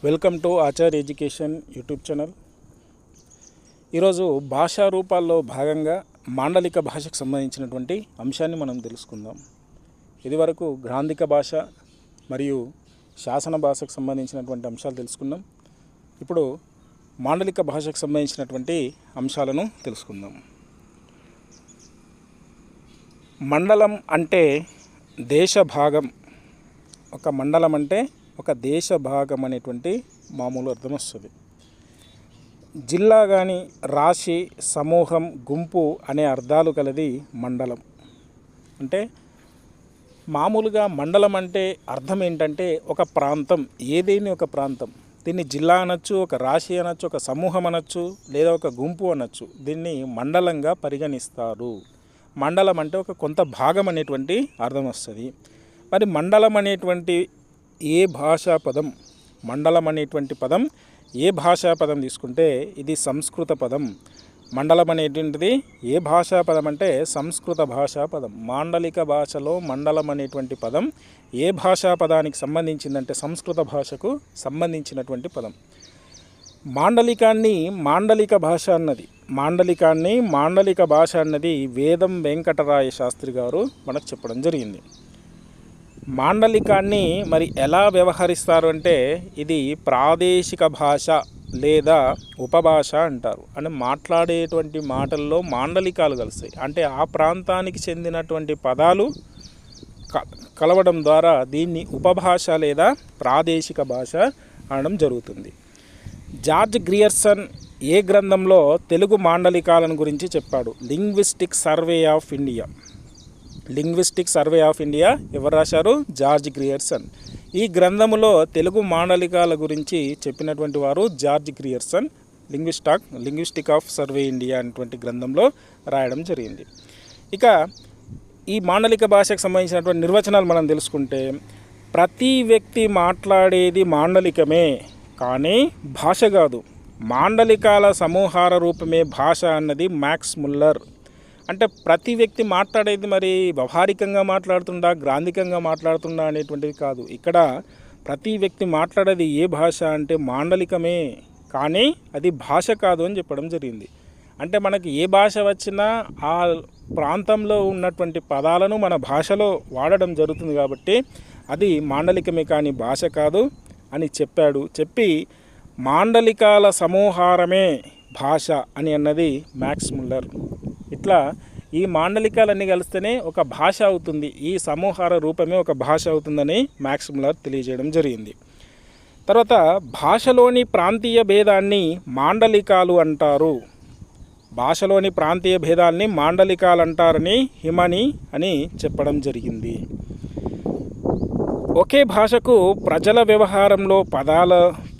Welcome to Acharya education YouTube channel. ఈరోజు భాషా రూపాల్లో భాగంగా మాండలిక భాషకు సంబంధించినటువంటి అంశాన్ని మనం తెలుసుకుందాం. ఇదివరకు గ్రాంధిక భాష మరియు శాసన భాషకు సంబంధించినటువంటి అంశాలు తెలుసుకున్నాం. ఇప్పుడు మాండలిక భాషకు సంబంధించినటువంటి అంశాలను తెలుసుకుందాం. మండలం అంటే దేశ భాగం. ఒక మండలం అంటే ఒక దేశ భాగం అనేటువంటి మామూలు అర్థం వస్తుంది. జిల్లా కానీ రాశి, సమూహం, గుంపు అనే అర్థాలు కలది మండలం. అంటే మామూలుగా మండలం అంటే అర్థం ఏంటంటే ఒక ప్రాంతం, ఏదేని ఒక ప్రాంతం. దీన్ని జిల్లా అనొచ్చు, ఒక రాశి అనొచ్చు, ఒక సమూహం అనొచ్చు, లేదా ఒక గుంపు అనొచ్చు. దీన్ని మండలంగా పరిగణిస్తారు. మండలం అంటే ఒక కొంత భాగం అనేటువంటి అర్థం వస్తుంది. మరి మండలం అనేటువంటి ఏ భాషా పదం, మండలం అనేటువంటి పదం ఏ భాషా పదం తీసుకుంటే ఇది సంస్కృత పదం. మండలం అనేటువంటిది ఏ భాషా పదం అంటే సంస్కృత భాషా పదం. మాండలిక భాషలో మండలం అనేటువంటి పదం ఏ భాషా పదానికి సంబంధించిందంటే సంస్కృత భాషకు సంబంధించినటువంటి పదం. మాండలిక భాష అన్నది మాండలిక భాష అన్నది వేదం వెంకటరాయ శాస్త్రి గారు మనకు చెప్పడం జరిగింది. మాండలికాన్ని మరి ఎలా వ్యవహరిస్తారు అంటే ఇది ప్రాదేశిక భాష లేదా ఉపభాష అంటారు. అంటే మాట్లాడేటువంటి మాటల్లో మాండలికాలు కలుస్తాయి. అంటే ఆ ప్రాంతానికి చెందినటువంటి పదాలు కలవడం ద్వారా దీన్ని ఉపభాష లేదా ప్రాదేశిక భాష అనడం జరుగుతుంది. జార్జ్ గ్రియర్సన్ ఏ గ్రంథంలో తెలుగు మాండలికాలను గురించి చెప్పాడు? లింగ్విస్టిక్ సర్వే ఆఫ్ ఇండియా ఎవరు రాశారు? George Grierson. ఈ గ్రంథములో తెలుగు మాండలికాల గురించి చెప్పినటువంటి వారు George Grierson. Linguistic of survey India అనేటువంటి గ్రంథంలో రాయడం జరిగింది. ఇక ఈ మాండలిక భాషకు సంబంధించినటువంటి నిర్వచనాలు మనం తెలుసుకుంటే, ప్రతి వ్యక్తి మాట్లాడేది మాండలికమే కానీ భాష కాదు. మాండలికాల సమూహార రూపమే భాష అన్నది మ్యాక్స్ ముల్లర్. అంటే ప్రతి వ్యక్తి మాట్లాడేది మరి వ్యవహారికంగా మాట్లాడుతుండా, గ్రాంధికంగా మాట్లాడుతుండా అనేటువంటిది కాదు. ఇక్కడ ప్రతి వ్యక్తి మాట్లాడేది ఏ భాష అంటే మాండలికమే కానీ అది భాష కాదు అని చెప్పడం జరిగింది. అంటే మనకి ఏ భాష వచ్చినా ఆ ప్రాంతంలో ఉన్నటువంటి పదాలను మన భాషలో వాడడం జరుగుతుంది కాబట్టి అది మాండలికమే కానీ భాష కాదు అని చెప్పి మాండలికాల సమూహారమే భాష అని అన్నది మ్యాక్స్ ముల్లర్. ఇట్లా ఈ మాండలికాలన్నీ కలిస్తేనే ఒక భాష అవుతుంది, ఈ సమూహార రూపమే ఒక భాష అవుతుందని మ్యాక్స్ ముల్లర్ తెలియజేయడం జరిగింది. తర్వాత భాషలోని ప్రాంతీయ భేదాన్ని మాండలికాలు అంటారు. భాషలోని ప్రాంతీయ భేదాల్ని మాండలికాలు అంటారని హిమని అని చెప్పడం జరిగింది. ఒకే భాషకు ప్రజల వ్యవహారంలో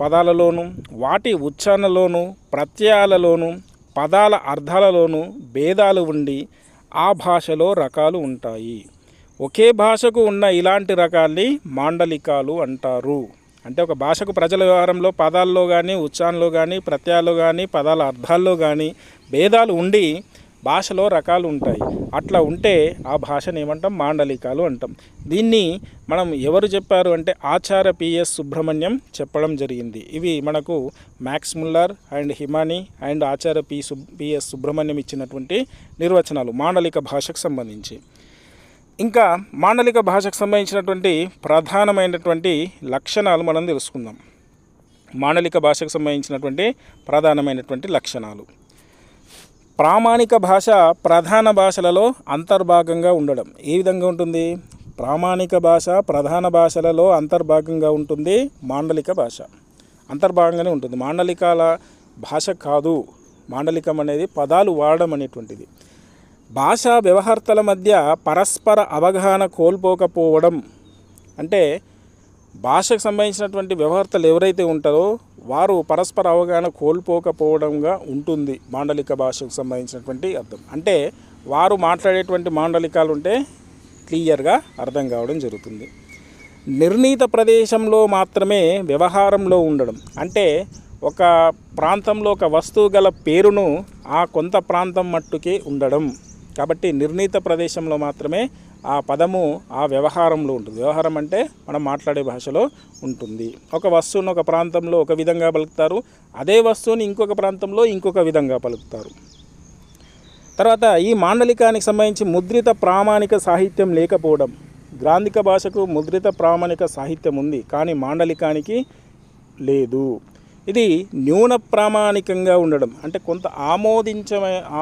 పదాలలోను, వాటి ఉచ్చారణలోను, ప్రత్యయాలలోను, పదాల అర్థాలలోనూ భేదాలు ఉండి ఆ భాషలో రకాలు ఉంటాయి. ఒకే భాషకు ఉన్న ఇలాంటి రకాల్ని మాండలికాలు అంటారు. అంటే ఒక భాషకు ప్రజల వ్యవహారంలో పదాల్లో కానీ, ఉచ్చారణలో కానీ, ప్రత్యయాల్లో కానీ, పదాల అర్థాల్లో కానీ భేదాలు ఉండి భాషలో రకాలు ఉంటాయి. అట్లా ఉంటే ఆ భాషను ఏమంటాం? మాండలికాలు అంటాం. దీన్ని మనం ఎవరు చెప్పారు అంటే ఆచార్య పిఎస్ సుబ్రహ్మణ్యం చెప్పడం జరిగింది. ఇవి మనకు max Muller and Himani and Acharya PS Subrahmanyam ఇచ్చినటువంటి నిర్వచనాలు మాండలిక భాషకు సంబంధించి. ఇంకా మాండలిక భాషకు సంబంధించినటువంటి ప్రధానమైనటువంటి లక్షణాలు మనం తెలుసుకుందాం. మాండలిక భాషకు సంబంధించినటువంటి ప్రధానమైనటువంటి లక్షణాలు. ప్రామాణిక భాష ప్రధాన భాషలలో అంతర్భాగంగా ఉండడం. ఏ విధంగా ఉంటుంది? ప్రామాణిక భాష ప్రధాన భాషలలో అంతర్భాగంగా ఉంటుంది. మాండలిక భాష అంతర్భాగంగానే ఉంటుంది. మాండలికాల భాష కాదు. మాండలికం అనేది పదాలు వాడడం అనేటువంటిది. భాషా వ్యవహర్తల మధ్య పరస్పర అవగాహన కోల్పోకపోవడం. అంటే భాషకు సంబంధించినటువంటి వ్యవహర్తలు ఎవరైతే ఉంటారో వారు పరస్పర అవగాహన కోల్పోకపోవడంగా ఉంటుంది మాండలిక భాషకు సంబంధించినటువంటి అర్థం. అంటే వారు మాట్లాడేటువంటి మాండలికాలు ఉంటే క్లియర్గా అర్థం కావడం జరుగుతుంది. నిర్ణీత ప్రదేశంలో మాత్రమే వ్యవహారంలో ఉండడం. అంటే ఒక ప్రాంతంలో ఒక వస్తువు గల పేరును ఆ కొంత ప్రాంతం మట్టుకే ఉండడం. కాబట్టి నిర్ణీత ప్రదేశంలో మాత్రమే ఆ పదము ఆ వ్యవహారంలో ఉంటుంది. వ్యవహారం అంటే మనం మాట్లాడే భాషలో ఉంటుంది. ఒక వస్తువును ఒక ప్రాంతంలో ఒక విధంగా పలుకుతారు, అదే వస్తువుని ఇంకొక ప్రాంతంలో ఇంకొక విధంగా పలుకుతారు. తర్వాత ఈ మాండలికానికి సంబంధించి ముద్రిత ప్రామాణిక సాహిత్యం లేకపోవడం. గ్రాంధిక భాషకు ముద్రిత ప్రామాణిక సాహిత్యం ఉంది, కానీ మాండలికానికి లేదు. ఇది న్యూన ప్రామాణికంగా ఉండడం, అంటే కొంత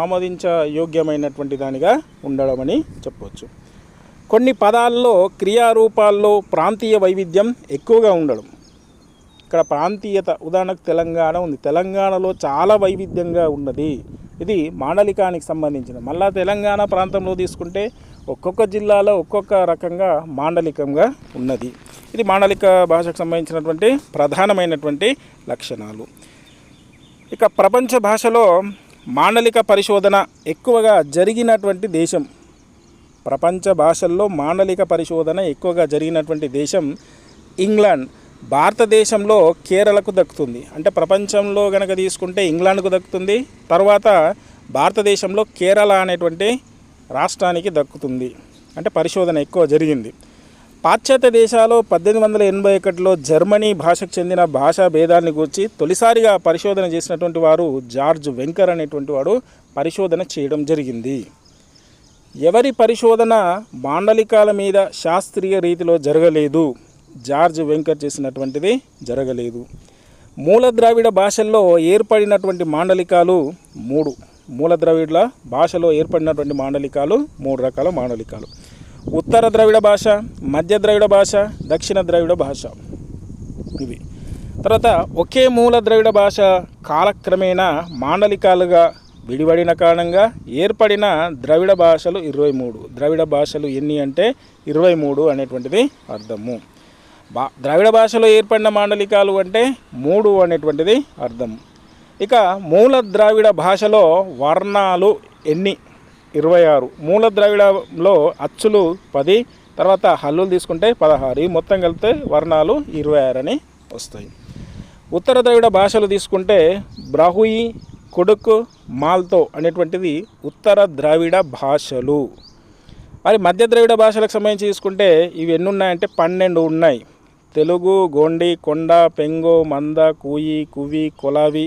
ఆమోదించయోగ్యమైనటువంటి దానిగా ఉండడం అని చెప్పవచ్చు. కొన్ని పదాల్లో క్రియారూపాల్లో ప్రాంతీయ వైవిధ్యం ఎక్కువగా ఉండడం. ఇక్కడ ప్రాంతీయత, ఉదాహరణకు తెలంగాణ ఉంది, తెలంగాణలో చాలా వైవిధ్యంగా ఉన్నది. ఇది మాండలికానికి సంబంధించిన. మళ్ళా తెలంగాణ ప్రాంతంలో తీసుకుంటే ఒక్కొక్క జిల్లాలో ఒక్కొక్క రకంగా మాండలికంగా ఉన్నది. ఇది మాండలిక భాషకు సంబంధించినటువంటి ప్రధానమైనటువంటి లక్షణాలు. ఇక ప్రపంచ భాషలో మాండలిక పరిశోధన ఎక్కువగా జరిగినటువంటి దేశం, ప్రపంచ భాషల్లో మాండలిక పరిశోధన ఎక్కువగా జరిగినటువంటి దేశం ఇంగ్లాండ్. భారతదేశంలో కేరళకు దక్కుతుంది. అంటే ప్రపంచంలో కనుక తీసుకుంటే ఇంగ్లాండ్కు దక్కుతుంది, తర్వాత భారతదేశంలో కేరళ అనేటువంటి రాష్ట్రానికి దక్కుతుంది. అంటే పరిశోధన ఎక్కువ జరిగింది. పాశ్చాత్య దేశాల్లో 1881లో జర్మనీ భాషకు చెందిన భాషా భేదాన్ని గురించి తొలిసారిగా పరిశోధన చేసినటువంటి వారు జార్జ్ వెంకర్ అనేటువంటి వాడు పరిశోధన చేయడం జరిగింది. ఎవరి పరిశోధన మాండలికాల మీద శాస్త్రీయ రీతిలో జరగలేదు, జార్జ్ వెంకర్ చేసినటువంటిది జరగలేదు. మూల ద్రావిడ భాషల్లో ఏర్పడినటువంటి మాండలికాలు 3. మూల ద్రావిడ భాషలో ఏర్పడినటువంటి మాండలికాలు 3 రకాల మాండలికాలు: ఉత్తర ద్రావిడ భాష, మధ్య ద్రావిడ భాష, దక్షిణ ద్రావిడ భాష. ఇవి తర్వాత ఒకే మూల ద్రావిడ భాష కాలక్రమేణా మాండలికాలుగా విడివడిన కారణంగా ఏర్పడిన ద్రవిడ భాషలు 23. ద్రవిడ భాషలు ఎన్ని అంటే 23 అనేటువంటిది అర్థము. ద్రవిడ భాషలో ఏర్పడిన మాండలికాలు అంటే 3 అనేటువంటిది అర్థం. ఇక మూల ద్రావిడ భాషలో వర్ణాలు ఎన్ని? 26. మూల ద్రావిడలో అచ్చులు 10, తర్వాత హల్లులు తీసుకుంటే 16. ఈ మొత్తం కలిపితే వర్ణాలు 26 అని వస్తాయి. ఉత్తర ద్రావిడ భాషలు తీసుకుంటే బ్రాహుయి, కుడుక్, మాల్తో అనేటువంటిది ఉత్తర ద్రావిడ భాషలు. మరి మధ్య ద్రావిడ భాషలకు సంబంధించి తీసుకుంటే ఇవి ఎన్ని ఉన్నాయంటే 12 ఉన్నాయి. తెలుగు, గోండి, కొండ, పెంగో, మంద, కూయి, కువి, కొలావి,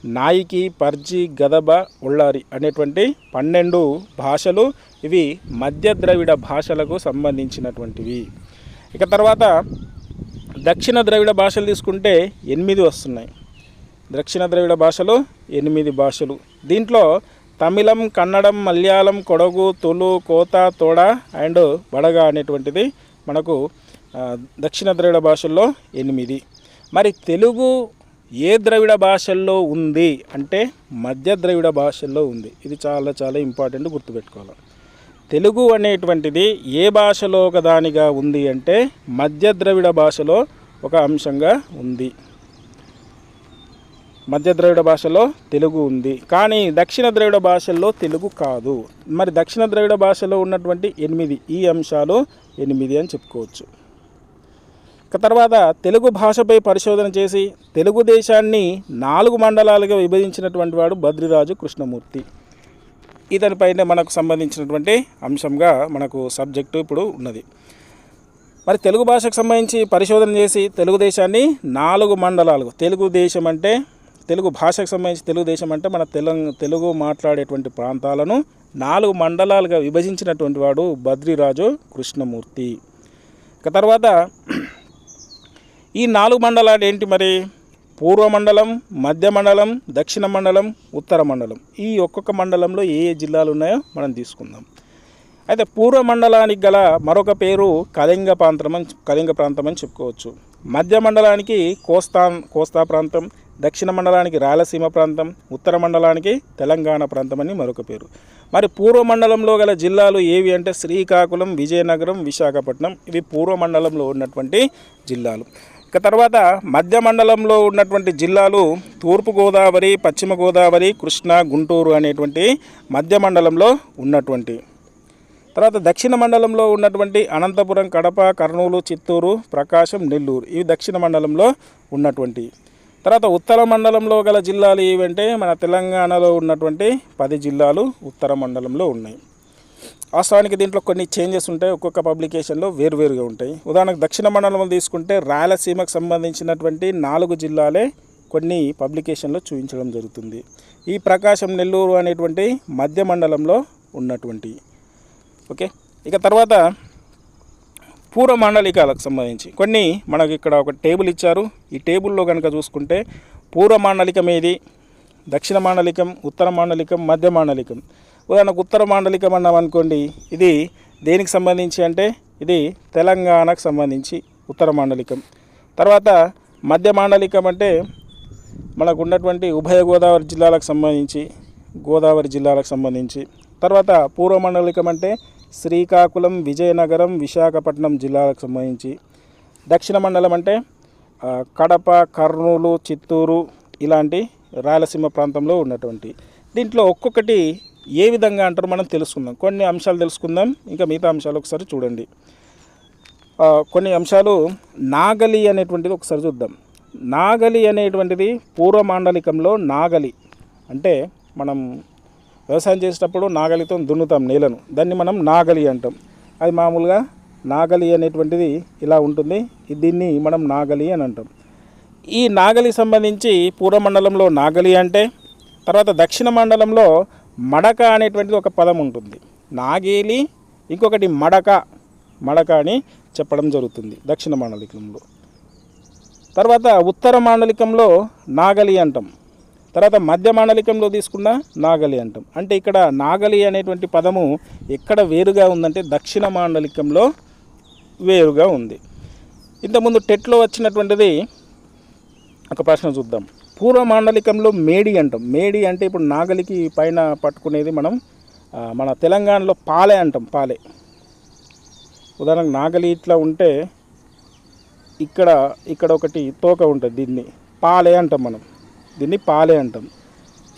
నాయికి, పర్జి, గదబ, ఉళ్ళారి అనేటువంటి 12 భాషలు ఇవి మధ్య ద్రవిడ భాషలకు సంబంధించినటువంటివి. ఇక తర్వాత దక్షిణ ద్రవిడ భాషలు తీసుకుంటే 8 వస్తున్నాయి. దక్షిణ ద్రవిడ భాషలు 8 భాషలు. దీంట్లో తమిళం, కన్నడం, మలయాళం, కొడగు, తులు, కోత, తోడ అండ్ బడగ అనేటువంటిది మనకు దక్షిణ ద్రవిడ భాషల్లో 8. మరి తెలుగు ఏ ద్రవిడ భాషల్లో ఉంది అంటే మధ్య ద్రవిడ భాషల్లో ఉంది. ఇది చాలా చాలా ఇంపార్టెంట్, గుర్తుపెట్టుకోవాలి. తెలుగు అనేటువంటిది ఏ భాషలో ఒకదానిగా ఉంది అంటే మధ్య ద్రవిడ భాషలో ఒక అంశంగా ఉంది. మధ్య ద్రవిడ భాషలో తెలుగు ఉంది, కానీ దక్షిణ ద్రవిడ భాషల్లో తెలుగు కాదు. మరి దక్షిణ ద్రవిడ భాషలో ఉన్నటువంటి 8 ఈ అంశాలు 8 అని చెప్పుకోవచ్చు. ఇక తర్వాత తెలుగు భాషపై పరిశోధన చేసి తెలుగు దేశాన్ని 4 మండలాలుగా విభజించినటువంటి వాడు బద్రిరాజు కృష్ణమూర్తి. ఇతనిపైన మనకు సంబంధించినటువంటి అంశంగా మనకు సబ్జెక్టు ఇప్పుడు ఉన్నది. మరి తెలుగు భాషకు సంబంధించి పరిశోధన చేసి తెలుగు దేశాన్ని 4 మండలాలుగా, తెలుగు దేశం అంటే తెలుగు భాషకు సంబంధించి తెలుగుదేశం అంటే మన తెలుగు మాట్లాడేటువంటి ప్రాంతాలను 4 మండలాలుగా విభజించినటువంటి వాడు బద్రిరాజు కృష్ణమూర్తి. ఇక తర్వాత ఈ 4 మండలాలు ఏంటి మరి? పూర్వ మండలం, మధ్య మండలం, దక్షిణ మండలం, ఉత్తర మండలం. ఈ ఒక్కొక్క మండలంలో ఏ ఏ జిల్లాలు ఉన్నాయో మనం తీసుకుందాం. అయితే పూర్వ మండలానికి గల మరొక పేరు కళింగ ప్రాంతం అని చెప్పుకోవచ్చు. మధ్య మండలానికి కోస్తా ప్రాంతం, దక్షిణ మండలానికి రాయలసీమ ప్రాంతం, ఉత్తర మండలానికి తెలంగాణ ప్రాంతం అని మరొక పేరు. మరి పూర్వ మండలంలో గల జిల్లాలు ఏవి అంటే శ్రీకాకుళం, విజయనగరం, విశాఖపట్నం. ఇవి పూర్వ మండలంలో ఉన్నటువంటి జిల్లాలు. ఇక తర్వాత మధ్య మండలంలో ఉన్నటువంటి జిల్లాలు తూర్పు గోదావరి, పశ్చిమ గోదావరి, కృష్ణా, గుంటూరు అనేటువంటి మధ్య మండలంలో ఉన్నటువంటి. తర్వాత దక్షిణ మండలంలో ఉన్నటువంటి అనంతపురం, కడప, కర్నూలు, చిత్తూరు, ప్రకాశం, నెల్లూరు. ఇవి దక్షిణ మండలంలో ఉన్నటువంటి. తర్వాత ఉత్తర మండలంలో గల జిల్లాలు ఏవంటే మన తెలంగాణలో ఉన్నటువంటి 10 జిల్లాలు ఉత్తర మండలంలో ఉన్నాయి. వాస్తవానికి దీంట్లో కొన్ని చేంజెస్ ఉంటాయి, ఒక్కొక్క పబ్లికేషన్లో వేరువేరుగా ఉంటాయి. ఉదాహరణకు దక్షిణ మండలం తీసుకుంటే రాయలసీమకు సంబంధించినటువంటి 4 జిల్లాలే కొన్ని పబ్లికేషన్లో చూపించడం జరుగుతుంది. ఈ ప్రకాశం నెల్లూరు అనేటువంటి మధ్య మండలంలో ఉన్నటువంటి. ఓకే, ఇక తర్వాత పూర్వ మాండలికాలకు సంబంధించి కొన్ని మనకు ఇక్కడ ఒక టేబుల్ ఇచ్చారు. ఈ టేబుల్లో కనుక చూసుకుంటే పూర్వ మాండలికం ఏది, దక్షిణ మాండలికం, ఉత్తర మాండలికం, మధ్య మాండలికం. ఉదాహరణకు ఉత్తర మాండలికం అన్నాం అనుకోండి, ఇది దేనికి సంబంధించి అంటే ఇది తెలంగాణకు సంబంధించి ఉత్తర మాండలికం. తర్వాత మధ్య మాండలికం అంటే మనకు ఉన్నటువంటి ఉభయ గోదావరి జిల్లాలకు సంబంధించి, గోదావరి జిల్లాలకు సంబంధించి. తర్వాత పూర్వ మాండలికం అంటే శ్రీకాకుళం, విజయనగరం, విశాఖపట్నం జిల్లాలకు సంబంధించి. దక్షిణ మండలం అంటే కడప, కర్నూలు, చిత్తూరు ఇలాంటి రాయలసీమ ప్రాంతంలో ఉన్నటువంటి. దీంట్లో ఒక్కొక్కటి ఏ విధంగా అంటారో మనం తెలుసుకుందాం. కొన్ని అంశాలు తెలుసుకుందాం, ఇంకా మిగతా అంశాలు ఒకసారి చూడండి. కొన్ని అంశాలు నాగలి అనేటువంటిది ఒకసారి చూద్దాం. నాగలి అనేటువంటిది పూర్వ మాండలికంలో నాగలి అంటే మనం వ్యవసాయం చేసేటప్పుడు నాగలితో దున్నుతాం నేలను, దాన్ని మనం నాగలి అంటాం. అది మామూలుగా నాగలి అనేటువంటిది ఇలా ఉంటుంది, దీన్ని మనం నాగలి అని అంటాం. ఈ నాగలి సంబంధించి పూర్వ మండలంలో నాగలి అంటే, తర్వాత దక్షిణ మండలంలో మడక అనేటువంటిది ఒక పదం ఉంటుంది. నాగేలి ఇంకొకటి మడక అని చెప్పడం జరుగుతుంది దక్షిణ మాండలికంలో. తర్వాత ఉత్తర మాండలికంలో నాగలి అంటాం. తర్వాత మధ్య మాండలికంలో తీసుకున్న నాగలి అంటాం. అంటే ఇక్కడ నాగలి అనేటువంటి పదము ఎక్కడ వేరుగా ఉందంటే దక్షిణ మాండలికంలో వేరుగా ఉంది. ఇంతకుముందు టెట్లో వచ్చినటువంటిది ఒక ప్రశ్న చూద్దాం. పూర్వ మాండలికంలో మేడి అంటాం. మేడి అంటే ఇప్పుడు నాగలికి పైన పట్టుకునేది మనం మన తెలంగాణలో పాలే అంటాం. పాలే ఉదాహరణకు నాగలి ఇట్లా ఉంటే ఇక్కడ ఒకటి తోక ఉంటుంది, దీన్ని పాలే అంటాం. మనం దీన్ని పాలే అంటాం.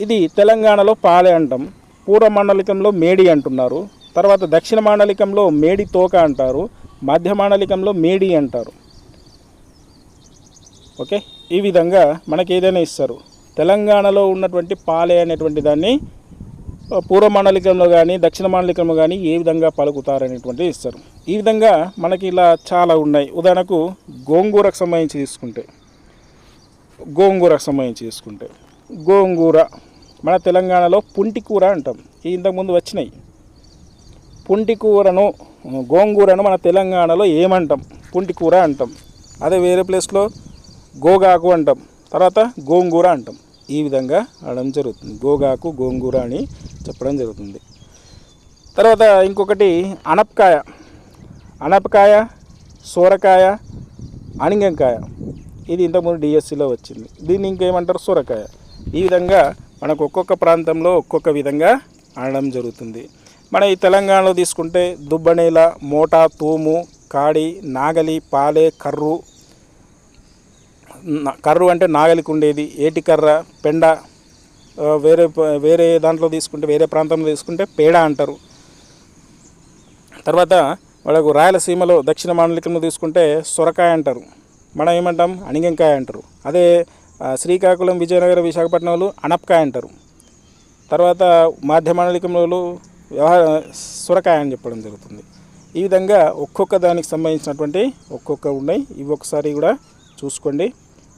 ఇది తెలంగాణలో పాలే అంటాం. పూర్వ మాండలికంలో మేడి అంటున్నారు. తర్వాత దక్షిణ మాండలికంలో మేడి తోక అంటారు. మధ్య మాండలికంలో మేడి అంటారు. ఓకే, ఈ విధంగా మనకి ఏదైనా ఇస్తారు. తెలంగాణలో ఉన్నటువంటి పాలే అనేటువంటి దాన్ని పూర్వ మాండలికంలో కానీ దక్షిణ మాండలికంలో కానీ ఏ విధంగా పలుకుతారనేటువంటిది ఇస్తారు. ఈ విధంగా మనకి ఇలా చాలా ఉన్నాయి. ఉదాహరణకు గోంగూరకు సంబంధించి తీసుకుంటే గోంగూర మన తెలంగాణలో పుంటికూర అంటాం. ఇంతకుముందు వచ్చినాయి. గోంగూరను మన తెలంగాణలో ఏమంటాం? పుంటికూర అంటాం. అదే వేరే ప్లేస్లో గోగాకు అంటాం, తర్వాత గోంగూర అంటాం. ఈ విధంగా అనడం జరుగుతుంది. గోగాకు, గోంగూర అని చెప్పడం జరుగుతుంది. తర్వాత ఇంకొకటి అనపకాయ, సోరకాయ, అణిగంకాయ. ఇది ఇంతకుముందు డిఎస్సిలో వచ్చింది. దీన్ని ఇంకేమంటారు? సొరకాయ. ఈ విధంగా మనకు ఒక్కొక్క ప్రాంతంలో ఒక్కొక్క విధంగా అనడం జరుగుతుంది. మన ఈ తెలంగాణలో తీసుకుంటే దుబ్బనేల, మోటా, తూము, కాడి, నాగలి, పాలే, కర్రు అంటే నాగలికి ఉండేది, ఏటికర్ర, పెండ. వేరే దాంట్లో తీసుకుంటే, వేరే ప్రాంతంలో తీసుకుంటే పేడ అంటారు. తర్వాత వాళ్ళకు రాయలసీమలో దక్షిణ మాండలికంలో తీసుకుంటే సొరకాయ అంటారు. మనం ఏమంటాం? అణిగంకాయ అంటారు. అదే శ్రీకాకుళం, విజయనగరం, విశాఖపట్నంలో అనపకాయ అంటారు. తర్వాత మధ్య మాండలికంలో సొరకాయ అని చెప్పడం జరుగుతుంది. ఈ విధంగా ఒక్కొక్క దానికి సంబంధించినటువంటి ఒక్కొక్క ఉన్నాయి. ఇవి ఒకసారి కూడా చూసుకోండి,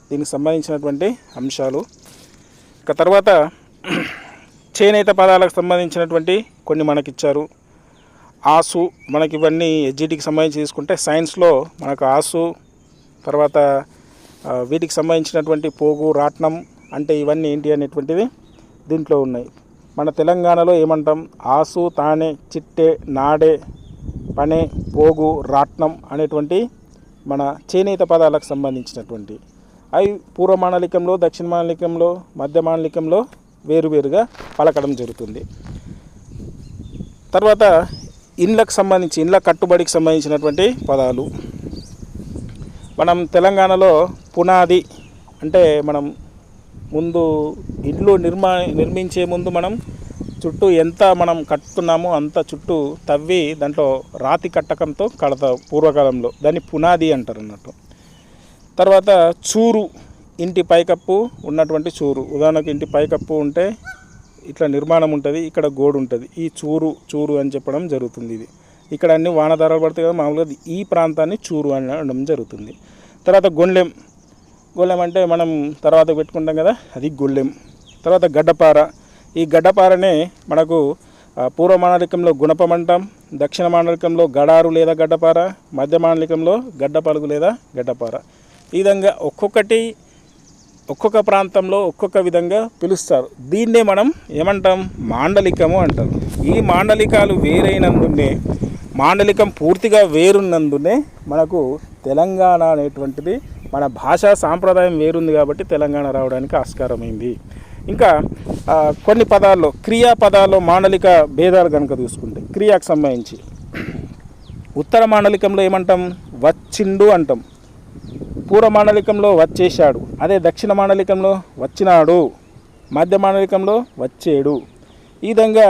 దీనికి సంబంధించినటువంటి అంశాలు. ఇక తర్వాత చేనేత పదాలకు సంబంధించినటువంటి కొన్ని మనకిచ్చారు. ఆసు, మనకి ఇవన్నీ ఎస్జిటికి సంబంధించి తీసుకుంటే సైన్స్లో మనకు ఆసు, తర్వాత వీటికి సంబంధించినటువంటి పోగు, రాట్నం అంటే ఇవన్నీ ఏంటి అనేటువంటిది దీంట్లో ఉన్నాయి. మన తెలంగాణలో ఏమంటాం? ఆసు, తానే, చిట్టె, నాడే, పనే, పోగు, రాట్నం అనేటువంటి మన చేనేత పదాలకు సంబంధించినటువంటి అవి పూర్వ మాండలికంలో, దక్షిణ మాండలికంలో, మధ్య మాండలికంలో వేరువేరుగా పలకడం జరుగుతుంది. తర్వాత ఇండ్ల కట్టుబడికి సంబంధించినటువంటి పదాలు. మనం తెలంగాణలో పునాది అంటే మనం ముందు ఇల్లు నిర్మించే ముందు మనం చుట్టూ ఎంత మనం కట్టుతున్నామో అంత చుట్టూ తవ్వి దాంట్లో రాతి కట్టకంతో కడతాం పూర్వకాలంలో, దాన్ని పునాది అంటారు అన్నట్టు. తర్వాత చూరు, ఇంటి పైకప్పు ఉన్నటువంటి చూరు. ఉదాహరణకు ఇంటి పైకప్పు ఉంటే ఇట్లా నిర్మాణం ఉంటుంది, ఇక్కడ గోడు ఉంటుంది. ఈ చూరు అని చెప్పడం జరుగుతుంది. ఇది ఇక్కడ అన్ని వానధారాలు పడతాయి కదా, మామూలుగా ఈ ప్రాంతాన్ని చూరు అనడం జరుగుతుంది. తర్వాత గొళ్ళెం అంటే మనం తర్వాత పెట్టుకుంటాం కదా, అది గొళ్ళెం. తర్వాత గడ్డపార. ఈ గడ్డపారనే మనకు పూర్వ మాండలికంలో గుణపం అంటాం, దక్షిణ మాండలికంలో గడారు లేదా గడ్డపార, మధ్య మాండలికంలో గడ్డపలుగు లేదా గడ్డపార. ఈ విధంగా ఒక్కొక్క ప్రాంతంలో ఒక్కొక్క విధంగా పిలుస్తారు. దీన్నే మనం ఏమంటాం, మాండలికము అంటారు. ఈ మాండలికాలు వేరైనందునే, మాండలికం పూర్తిగా వేరున్నందునే మనకు తెలంగాణ అనేటువంటిది, మన భాషా సాంప్రదాయం వేరుంది కాబట్టి తెలంగాణ రావడానికి ఆస్కారమైంది. ఇంకా కొన్ని పదాల్లో, క్రియా పదాల్లో మాండలిక భేదాలు కనుక చూసుకుంటే, క్రియాకు సంబంధించి ఉత్తర మాండలికంలో ఏమంటాం, వచ్చిండు అంటాం. పూర్వ మాండలికంలో వచ్చేశాడు. అదే దక్షిణ మాండలికంలో వచ్చినాడు. మధ్య మాండలికంలో వచ్చేడు. ఈ విధంగా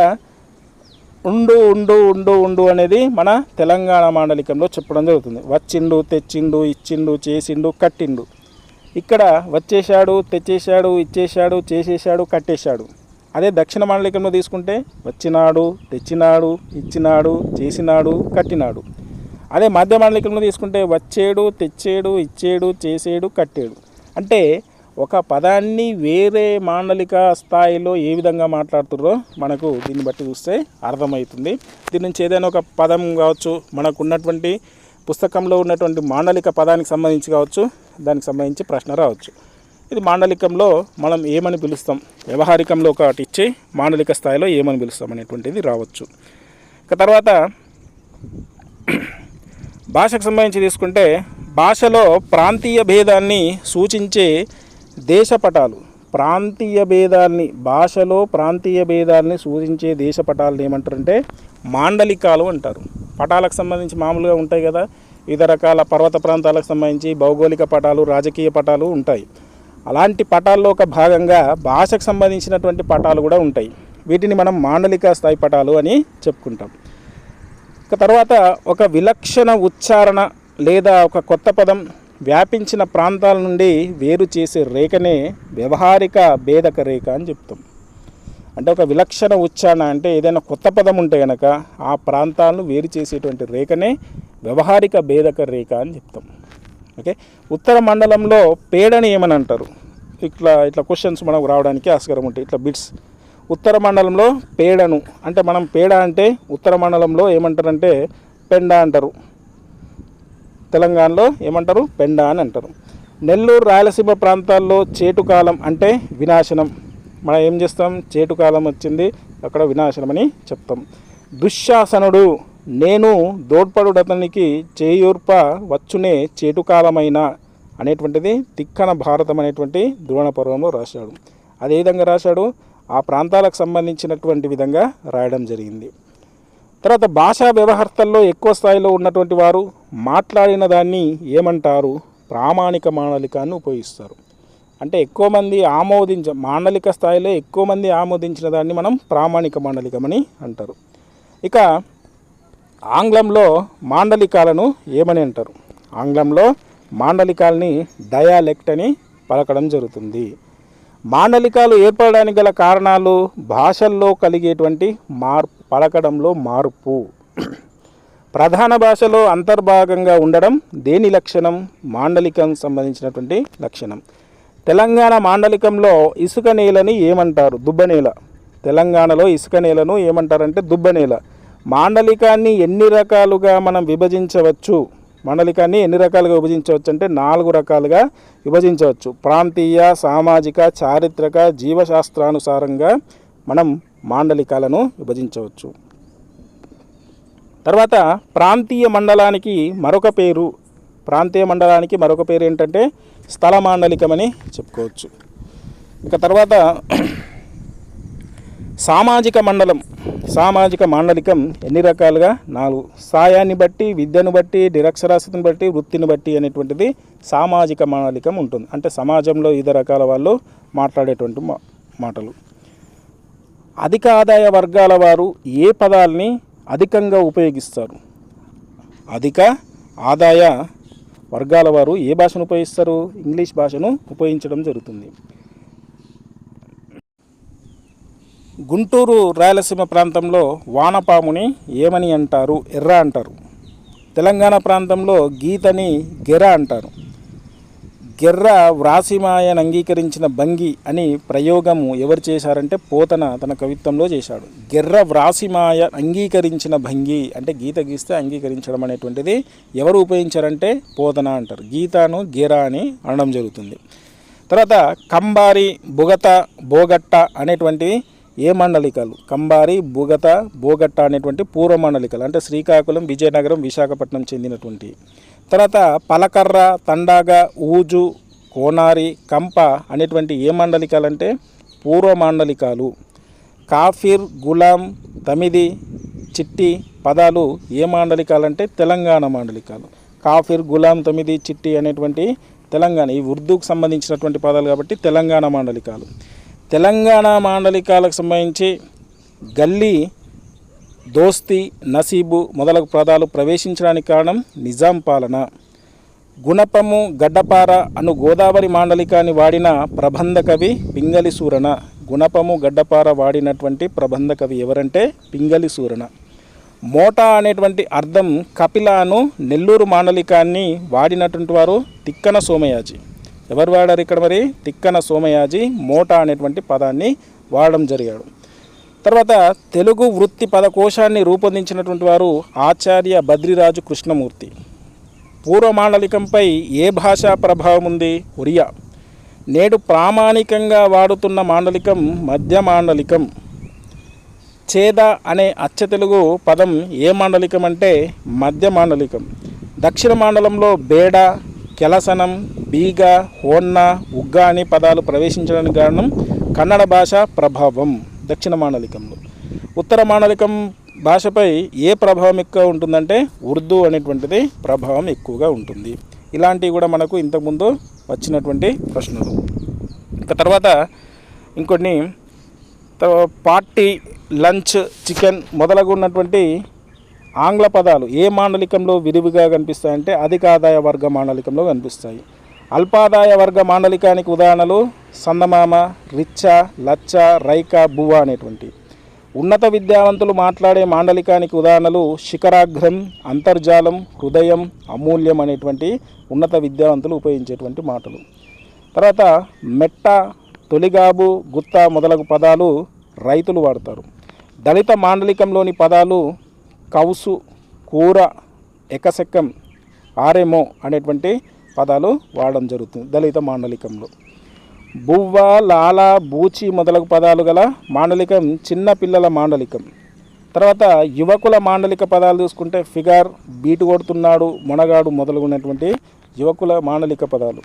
ఉండు ఉండు ఉండు ఉండు అనేది మన తెలంగాణ మాండలికంలో చెప్పడం జరుగుతుంది. వచ్చిండు, తెచ్చిండు, ఇచ్చిండు, చేసిండు, కట్టిండు. ఇక్కడ వచ్చేశాడు, తెచ్చేశాడు, ఇచ్చేశాడు, చేసేశాడు, కట్టేశాడు. అదే దక్షిణ మాండలికంలో తీసుకుంటే వచ్చినాడు, తెచ్చినాడు, ఇచ్చినాడు, చేసినాడు, కట్టినాడు. అదే మధ్య మాండలికంలో తీసుకుంటే వచ్చేడు, తెచ్చేడు, ఇచ్చేడు, చేసేడు, కట్టేడు. అంటే ఒక పదాన్ని వేరే మాండలిక స్థాయిలో ఏ విధంగా మాట్లాడుతున్నారో మనకు దీన్ని బట్టి చూస్తే అర్థమవుతుంది. దీని నుంచి ఏదైనా ఒక పదం కావచ్చు, మనకు ఉన్నటువంటి పుస్తకంలో ఉన్నటువంటి మాండలిక పదానికి సంబంధించి కావచ్చు, దానికి సంబంధించి ప్రశ్న రావచ్చు. ఇది మాండలికంలో మనం ఏమని పిలుస్తాం, వ్యవహారికంలో ఒకటి ఇచ్చి మాండలిక స్థాయిలో ఏమని పిలుస్తాం అనేటువంటిది రావచ్చు. ఇక తర్వాత భాషకు సంబంధించి తీసుకుంటే, భాషలో ప్రాంతీయ భేదాన్ని సూచించే దేశపటాలు, భాషలో ప్రాంతీయ భేదాన్ని సూచించే దేశపటాలను ఏమంటారంటే మాండలికాలు అంటారు. పటాలకు సంబంధించి మామూలుగా ఉంటాయి కదా, వివిధ రకాల పర్వత ప్రాంతాలకు సంబంధించి భౌగోళిక పటాలు, రాజకీయ పటాలు ఉంటాయి. అలాంటి పటాల్లో ఒక భాగంగా భాషకు సంబంధించినటువంటి పటాలు కూడా ఉంటాయి. వీటిని మనం మాండలిక స్థాయి పటాలు అని చెప్పుకుంటాం. ఇక తర్వాత ఒక విలక్షణ ఉచ్చారణ లేదా ఒక కొత్త పదం వ్యాపించిన ప్రాంతాల నుండి వేరు చేసే రేఖనే వ్యవహారిక భేదక రేఖ అని చెప్తాం. అంటే ఒక విలక్షణ ఉచ్చారణ అంటే ఏదైనా కొత్త పదం ఉంటే కనుక ఆ ప్రాంతాలను వేరు చేసేటువంటి రేఖనే వ్యవహారిక భేదక రేఖ అని చెప్తాం. ఓకే, ఉత్తర మండలంలో పేడని ఏమని అంటారు? ఇట్లా క్వశ్చన్స్ మనకు రావడానికి ఆస్కారం ఉంటాయి, ఇట్లా బిట్స్. ఉత్తర మండలంలో పేడను అంటే మనం పేడ అంటే ఉత్తర మండలంలో ఏమంటారంటే పెండ అంటారు. తెలంగాణలో ఏమంటారు, పెండ అని అంటారు. నెల్లూరు, రాయలసీమ ప్రాంతాల్లో చేటుకాలం అంటే వినాశనం. మనం ఏం చేస్తాం, చేటుకాలం వచ్చింది, అక్కడ వినాశనం అని చెప్తాం. దుశ్శాసనుడు, నేను దోడ్పడుడతనికి చేయూర్ప వచ్చునే చేటుకాలమైన అనేటువంటిది తిక్కన భారతం అనేటువంటి ద్రోణ పర్వంలో రాశాడు. అదే విధంగా రాశాడు, ఆ ప్రాంతాలకు సంబంధించినటువంటి విధంగా రాయడం జరిగింది. తర్వాత భాషా వ్యవహార్తల్లో ఎక్కువ స్థాయిలో ఉన్నటువంటి వారు మాట్లాడిన దాన్ని ఏమంటారు, ప్రామాణిక మాండలికాన్ని ఉపయోగిస్తారు. అంటే ఎక్కువ మంది మాండలిక స్థాయిలో ఎక్కువ మంది ఆమోదించిన దాన్ని మనం ప్రామాణిక మాండలికం అని అంటారు. ఇక ఆంగ్లంలో మాండలికాలను ఏమని అంటారు? ఆంగ్లంలో మాండలికాలని డయాలెక్ట్ అని పలకడం జరుగుతుంది. మాండలికాలు ఏర్పడడానికి గల కారణాలు భాషల్లో కలిగేటువంటి పలకడంలో మార్పు. ప్రధాన భాషలో అంతర్భాగంగా ఉండడం దేని లక్షణం? మాండలికం సంబంధించినటువంటి లక్షణం. తెలంగాణ మాండలికంలో ఇసుక నేలని ఏమంటారు? దుబ్బనేల. తెలంగాణలో ఇసుక నేలను ఏమంటారంటే దుబ్బనేల. మాండలికాన్ని ఎన్ని రకాలుగా మనం విభజించవచ్చు? మాండలికాన్ని ఎన్ని రకాలుగా విభజించవచ్చు అంటే 4 రకాలుగా విభజించవచ్చు. ప్రాంతీయ, సామాజిక, చారిత్రక, జీవశాస్త్రానుసారంగా మనం మాండలికాలను విభజించవచ్చు. తర్వాత ప్రాంతీయ మండలానికి మరొక పేరు ఏంటంటే స్థల మాండలికమని చెప్పుకోవచ్చు. ఇక తర్వాత సామాజిక మాండలికం ఎన్ని రకాలుగా? 4. స్థాయాన్ని బట్టి, విద్యను బట్టి, నిరక్షరాస్యతను బట్టి, వృత్తిని బట్టి అనేటువంటిది సామాజిక మాండలికం ఉంటుంది. అంటే సమాజంలో వివిధ రకాల వాళ్ళు మాట్లాడేటువంటి మాటలు. అధిక ఆదాయ వర్గాల వారు ఏ పదాలని అధికంగా ఉపయోగిస్తారు? అధిక ఆదాయ వర్గాల వారు ఏ భాషను ఉపయోగిస్తారు? ఇంగ్లీష్ భాషను ఉపయోగించడం జరుగుతుంది. గుంటూరు రాయలసీమ ప్రాంతంలో వానపాముని ఏమని అంటారు? ఎర్ర అంటారు. తెలంగాణ ప్రాంతంలో గీతని గెర్ర అంటారు. గెర్ర వ్రాసిమాయను అంగీకరించిన భంగి అని ప్రయోగము ఎవరు చేశారంటే పోతన తన కవిత్వంలో చేశాడు. గెర్ర వ్రాసిమాయ అంగీకరించిన భంగి అంటే గీత గీస్తే అంగీకరించడం అనేటువంటిది ఎవరు ఉపయోగించారంటే పోతన అంటారు. గీతను గెర అని అనడం జరుగుతుంది. తర్వాత కంబారి, బుగత, బోగట్ట అనేటువంటివి ఏ మండలికలు? కంబారి, బుగత, బోగట్ట అనేటువంటి పూర్వ మండలికలు అంటే శ్రీకాకుళం, విజయనగరం, విశాఖపట్నం చెందినటువంటి. తర్వాత పలకర్ర, తండాగ, ఊజు, కోనారి, కంప అనేటువంటి ఏ మండలికలు అంటే పూర్వ మండలికాలు. కాఫిర్, గులాం, తమిది, చిట్టి పదాలు ఏ మాండలికాలు అంటే తెలంగాణ మాండలికాలు. కాఫిర్, గులాం, తమిది, చిట్టి అనేటువంటి తెలంగాణ, ఈ ఉర్దూకు సంబంధించినటువంటి పదాలు కాబట్టి తెలంగాణ మాండలికాలు. తెలంగాణ మాండలికాలకు సంబంధించి గల్లీ, దోస్తి, నసీబు మొదలగు పదాలు ప్రవేశించడానికి కారణం నిజాం పాలన. గుణపము, గడ్డపార అను గోదావరి మాండలికాన్ని వాడిన ప్రబంధ కవి పింగళి సూరణ. గుణపము, గడ్డపార వాడినటువంటి ప్రబంధ కవి ఎవరంటే పింగళి సూరణ. మోటా అనేటువంటి అర్థం కపిలాను నెల్లూరు మాండలికాన్ని వాడినటువంటి వారు తిక్కన సోమయాజి. ఎవరు వాడారు ఇక్కడ? మరి తిక్కన సోమయాజి మోటా అనేటువంటి పదాన్ని వాడడం జరిగాడు. తర్వాత తెలుగు వృత్తి పదకోశాన్ని రూపొందించినటువంటి వారు ఆచార్య బద్రిరాజు కృష్ణమూర్తి. పూర్వ మాండలికంపై ఏ భాషా ప్రభావం ఉంది? ఒరియా. నేడు ప్రామాణికంగా వాడుతున్న మాండలికం మధ్య మాండలికం. ఛేద అనే అచ్చ తెలుగు పదం ఏ మాండలికం అంటే మధ్య మాండలికం. దక్షిణ మాండలంలో బేడ, కెలసనం, బీగ, హోన్న, ఉగ్గ అనే పదాలు ప్రవేశించడానికి కారణం కన్నడ భాష ప్రభావం దక్షిణ మాండలికంలో. ఉత్తర మాండలికం భాషపై ఏ ప్రభావం ఎక్కువ ఉంటుందంటే ఉర్దూ అనేటువంటిది ప్రభావం ఎక్కువగా ఉంటుంది. ఇలాంటివి కూడా మనకు ఇంతకుముందు వచ్చినటువంటి ప్రశ్నలు. తర్వాత ఇంకొన్ని పార్టీ, లంచ్, చికెన్ మొదలగు ఉన్నటువంటి ఆంగ్ల పదాలు ఏ మాండలికంలో విరివిగా కనిపిస్తాయంటే అధిక ఆదాయ వర్గ మాండలికంలో కనిపిస్తాయి. అల్పాదాయ వర్గ మాండలికానికి ఉదాహరణలు సందమామ, రిచ్చ, లచ్చ, రైక, బువ్వ అనేటువంటి. ఉన్నత విద్యావంతులు మాట్లాడే మాండలికానికి ఉదాహరణలు శిఖరాగ్రం, అంతర్జాలం, హృదయం, అమూల్యం అనేటువంటి ఉన్నత విద్యావంతులు ఉపయోగించేటువంటి మాటలు. తర్వాత మెట్ట, తొలిగాబు, గుత్త మొదలగు పదాలు రైతులు వాడతారు. దళిత మాండలికంలోని పదాలు కౌసు, కూర, ఎకసెక్కం, ఆరెమో అనేటువంటి పదాలు వాడడం జరుగుతుంది దళిత మాండలికంలో. బువ్వ, లాల, బూచి మొదలగు పదాలు గల మాండలికం చిన్న పిల్లల మాండలికం. తర్వాత యువకుల మాండలిక పదాలు చూసుకుంటే ఫిగర్, బీటు కొడుతున్నాడు, మొనగాడు మొదలుగున్నటువంటి యువకుల మాండలిక పదాలు.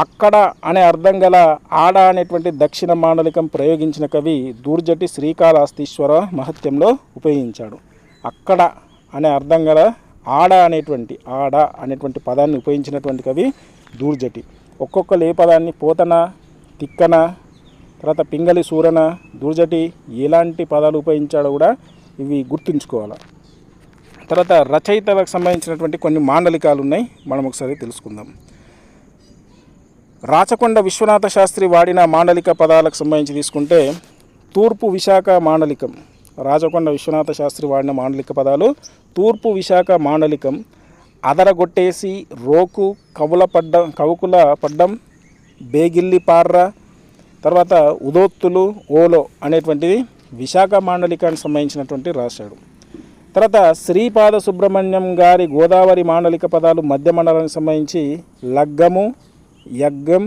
అక్కడ అనే అర్థం గల ఆడ అనేటువంటి దక్షిణ మాండలికం ప్రయోగించిన కవి దూర్జటి శ్రీకాళహస్తీశ్వర మహత్యంలో ఉపయోగించాడు. అక్కడ అనే అర్థం గల ఆడ అనేటువంటి పదాన్ని ఉపయోగించినటువంటి కవి దూర్జటి. ఒక్కొక్కరు ఏ పదాన్ని పోతన, తిక్కన, తర్వాత పింగళి సూరణ, దూర్జటి ఎలాంటి పదాలు ఉపయోగించాడో కూడా ఇవి గుర్తుంచుకోవాలి. తర్వాత రచయితలకు సంబంధించినటువంటి కొన్ని మాండలికాలు ఉన్నాయి, మనం ఒకసారి తెలుసుకుందాం. రాచకొండ విశ్వనాథ శాస్త్రి వాడిన మాండలిక పదాలకు సంబంధించి తీసుకుంటే తూర్పు విశాఖ మాండలికం. రాచకొండ విశ్వనాథ శాస్త్రి వాడిన మాండలిక పదాలు తూర్పు విశాఖ మాండలికం. అదరగొట్టేసి, రోకు, కవుకుల పడ్డం, బేగిల్లి పార్ర, తర్వాత ఉదోత్తులు, ఓలో అనేటువంటిది విశాఖ మాండలికానికి సంబంధించినటువంటి రాశాడు. తర్వాత శ్రీపాద సుబ్రహ్మణ్యం గారి గోదావరి మాండలిక పదాలు మధ్య మండలానికి సంబంధించి లగ్గము, యగ్గం,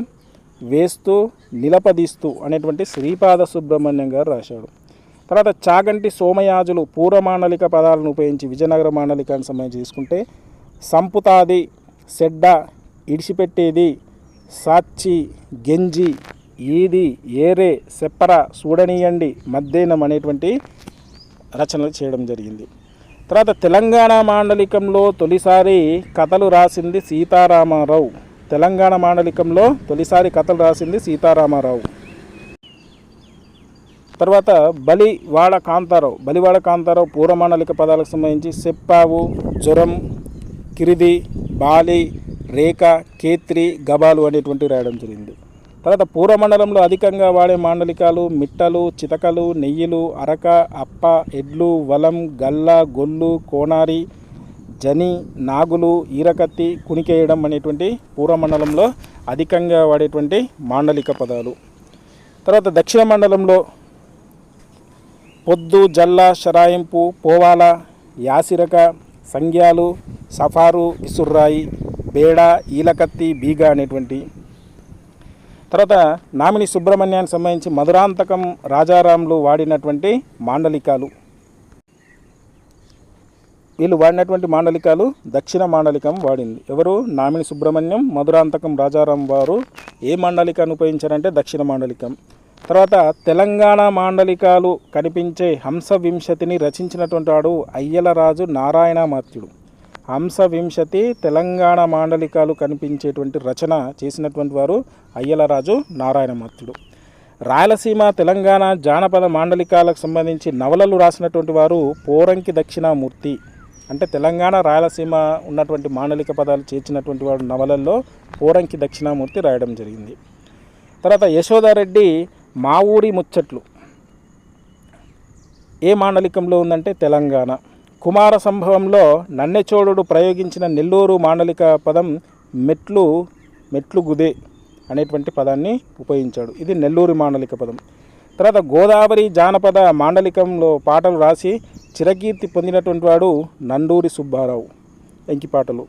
వేస్తూ, నిలపదీస్తూ అనేటువంటి శ్రీపాద సుబ్రహ్మణ్యం గారు రాశాడు. తర్వాత చాగంటి సోమయాజులు పూర్వ మాండలిక పదాలను ఉపయోగించి విజయనగర మాండలికానికి సంబంధించి తీసుకుంటే సంపుతాది, సెడ్డ, ఇడిచిపెట్టేది, సాచి, గెంజి, ఈది, ఏరే, సెప్పర, చూడనీయండి, మధ్యాహ్నం అనేటువంటి రచనలు చేయడం జరిగింది. తర్వాత తెలంగాణ మాండలికంలో తొలిసారి కథలు రాసింది సీతారామారావు. తెలంగాణ మాండలికంలో తొలిసారి కథలు రాసింది సీతారామారావు. తర్వాత బలివాడ కాంతారావు పూర్వ మాండలిక పదాలకు సంబంధించి సెప్పావు, జ్వరం, కిరిది, బాలి, రేఖ, కేత్రి, గబాలు అనేటువంటి రాయడం జరిగింది. తర్వాత పూర్వమండలంలో అధికంగా వాడే మాండలికాలు మిట్టలు, చితకలు, నెయ్యిలు, అరక, అప్ప, ఎడ్లు, వలం, గల్ల, గొల్లు, కోనారి, జని, నాగులు, ఈరకత్తి, కునికేయడం అనేటువంటి పూర్వమండలంలో అధికంగా వాడేటువంటి మాండలిక పదాలు. తర్వాత దక్షిణ మండలంలో పొద్దు, జల్ల, షరాయింపు, పోవాల, యాసిరక, సంగ్యాలు, సఫారు, ఇసుర్రాయి, బేడ, ఈలకత్తి, బీగ అనేటువంటి. తర్వాత నామిని సుబ్రహ్మణ్యానికి సంబంధించి మధురాంతకం రాజారాంలు వాడినటువంటి మాండలికాలు. వీళ్ళు వాడినటువంటి మాండలికాలు దక్షిణ మాండలికం వాడింది. ఎవరు? నామిని సుబ్రహ్మణ్యం, మధురాంతకం రాజారాం వారు ఏ మాండలికాన్ని ఉపయోగించారంటే దక్షిణ మాండలికం. తర్వాత తెలంగాణ మాండలికాలు కనిపించే హంసవింశతిని రచించినటువంటి వాడు అయ్యలరాజు నారాయణమాత్యుడు. హంసవింశతి తెలంగాణ మాండలికాలు కనిపించేటువంటి రచన చేసినటువంటి వారు అయ్యలరాజు నారాయణమాత్యుడు. రాయలసీమ తెలంగాణ జానపద మాండలికాలకు సంబంధించి నవలలు రాసినటువంటి వారు పోరంకి దక్షిణామూర్తి. అంటే తెలంగాణ రాయలసీమ ఉన్నటువంటి మాండలిక పదాలు చేర్చినటువంటి వాడు నవలల్లో పోరంకి దక్షిణామూర్తి రాయడం జరిగింది. తర్వాత యశోదారెడ్డి మా ఊరి ముచ్చట్లు ఏ మాండలికంలో ఉందంటే తెలంగాణ. కుమార సంభవంలో నన్నెచోడుడు ప్రయోగించిన నెల్లూరు మాండలిక పదం మెట్లు గుదే అనేటువంటి పదాన్ని ఉపయోగించాడు. ఇది నెల్లూరు మాండలిక పదం. తర్వాత గోదావరి జానపద మాండలికంలో పాటలు రాసి చిరకీర్తి పొందినటువంటి వాడు నండూరి సుబ్బారావు ఎంకిపాటలు.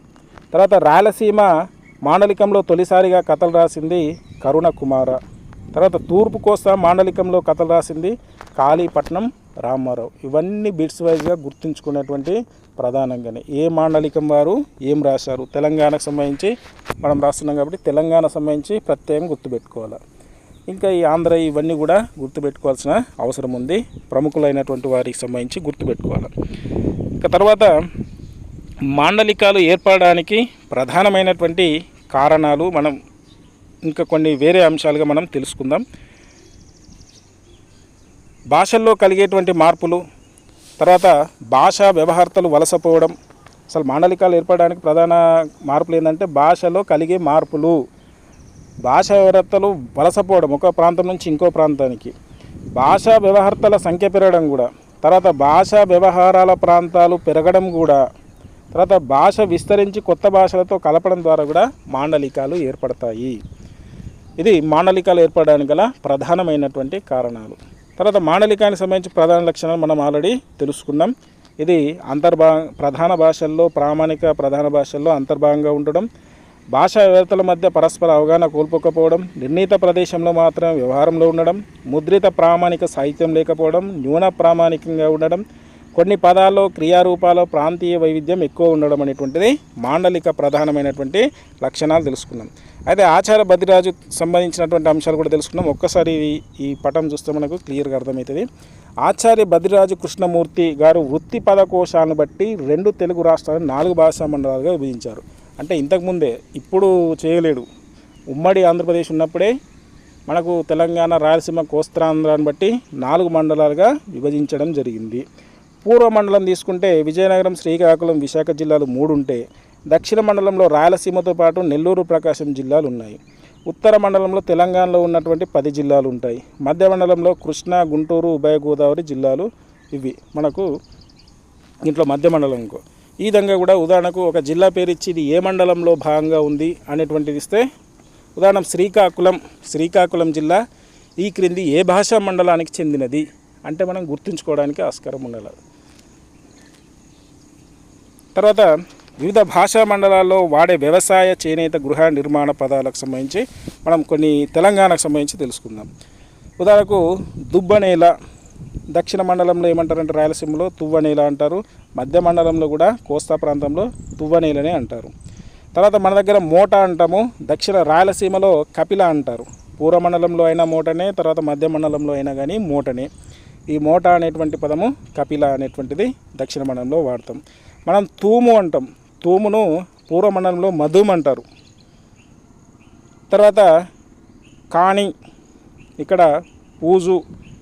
తర్వాత రాయలసీమ మాండలికంలో తొలిసారిగా కథలు రాసింది కరుణ కుమార. తర్వాత తూర్పు కోస్తా మాండలికంలో కథలు రాసింది కాళీపట్నం రామారావు. ఇవన్నీ బిట్స్ వైజ్గా గుర్తుంచుకునేటువంటి ప్రధానంగానే ఏ మాండలికం వారు ఏం రాశారు. తెలంగాణకు సంబంధించి మనం రాస్తున్నాం కాబట్టి తెలంగాణ సంబంధించి ప్రత్యేకంగా గుర్తుపెట్టుకోవాలి. ఇంకా ఈ ఆంధ్ర ఇవన్నీ కూడా గుర్తుపెట్టుకోవాల్సిన అవసరం ఉంది. ప్రముఖులైనటువంటి వారికి సంబంధించి గుర్తుపెట్టుకోవాలి. ఇంకా తర్వాత మాండలికాలు ఏర్పడడానికి ప్రధానమైనటువంటి కారణాలు మనం ఇంకా కొన్ని వేరే అంశాలుగా మనం తెలుసుకుందాం. భాషల్లో కలిగేటువంటి మార్పులు, తర్వాత భాషా వ్యవహార్తలు వలసపోవడం. అసలు మాండలికాలు ఏర్పడడానికి ప్రధాన మార్పులు ఏంటంటే భాషలో కలిగే మార్పులు, భాషా వ్యవహార్తలు వలసపోవడం ఒక ప్రాంతం నుంచి ఇంకో ప్రాంతానికి, భాషా వ్యవహార్తల సంఖ్య పెరగడం కూడా, తర్వాత భాషా వ్యవహారాల ప్రాంతాలు పెరగడం కూడా, తర్వాత భాష విస్తరించి కొత్త భాషలతో కలపడం ద్వారా కూడా మాండలికాలు ఏర్పడతాయి. ఇది మాండలికాలు ఏర్పడడానికి గల ప్రధానమైనటువంటి కారణాలు. తర్వాత మాండలికానికి సంబంధించి ప్రధాన లక్షణాలు మనం ఆల్రెడీ తెలుసుకున్నాం. ఇది ప్రధాన భాషల్లో ప్రామాణిక ప్రధాన భాషల్లో అంతర్భాగంగా ఉండడం, భాషా వ్యవస్థల మధ్య పరస్పర అవగాహన కోల్పోకపోవడం, నిర్ణీత ప్రదేశంలో మాత్రమే వ్యవహారంలో ఉండడం, ముద్రిత ప్రామాణిక సాహిత్యం లేకపోవడం, న్యూన ప్రామాణికంగా ఉండడం, కొన్ని పదాల్లో క్రియారూపాల్లో ప్రాంతీయ వైవిధ్యం ఎక్కువ ఉండడం అనేటువంటిది మాండలిక ప్రధానమైనటువంటి లక్షణాలు తెలుసుకున్నాం. అయితే ఆచార్య బద్రిరాజు సంబంధించినటువంటి అంశాలు కూడా తెలుసుకున్నాం. ఒక్కసారి ఈ పటం చూస్తే మనకు క్లియర్గా అర్థమవుతుంది. ఆచార్య బద్రిరాజు కృష్ణమూర్తి గారు వృత్తి పదకోశాలను బట్టి 2 తెలుగు రాష్ట్రాలను 4 భాషా మండలాలుగా విభజించారు. అంటే ఇంతకుముందే, ఇప్పుడు చేయలేడు. ఉమ్మడి ఆంధ్రప్రదేశ్ ఉన్నప్పుడే మనకు తెలంగాణ, రాయలసీమ, కోస్తాంధ్రాన్ని బట్టి 4 మండలాలుగా విభజించడం జరిగింది. పూర్వ మండలం తీసుకుంటే విజయనగరం, శ్రీకాకుళం, విశాఖ జిల్లాలు 3 ఉంటే, దక్షిణ మండలంలో రాయలసీమతో పాటు నెల్లూరు, ప్రకాశం జిల్లాలు ఉన్నాయి. ఉత్తర మండలంలో తెలంగాణలో ఉన్నటువంటి 10 జిల్లాలు ఉంటాయి. మధ్య మండలంలో కృష్ణా, గుంటూరు, ఉభయ గోదావరి జిల్లాలు ఇవి మనకు దీంట్లో మధ్య మండలం. ఈ విధంగా కూడా ఉదాహరణకు ఒక జిల్లా పేరు ఇచ్చి ఇది ఏ మండలంలో భాగంగా ఉంది అనేటువంటిది ఇస్తే, ఉదాహరణ శ్రీకాకుళం జిల్లా ఈ క్రింది ఏ భాషా మండలానికి చెందినది అంటే మనం గుర్తుంచుకోవడానికి ఆస్కారం ఉండాలి. తర్వాత వివిధ భాషా మండలాల్లో వాడే వ్యవసాయ, చేనేత, గృహ నిర్మాణ పదాలకు సంబంధించి మనం కొన్ని తెలంగాణకు సంబంధించి తెలుసుకుందాం. ఉదాహరణకు దుబ్బనేల దక్షిణ మండలంలో ఏమంటారంటే రాయలసీమలో తువ్వనేల అంటారు. మధ్య మండలంలో కూడా కోస్తా ప్రాంతంలో తువ్వనేలనే అంటారు. తర్వాత మన దగ్గర మోట అంటాము. దక్షిణ రాయలసీమలో కపిల అంటారు. పూర్వ మండలంలో అయినా మోటనే, తర్వాత మధ్య మండలంలో అయినా కానీ మోటనే. ఈ మోట అనేటువంటి పదము కపిల అనేటువంటిది దక్షిణ మండలంలో వాడతాం. మనం తూము అంటాం. తూమును పూర్వ మండలంలో మధుం అంటారు. తర్వాత కాణి ఇక్కడ పూజు,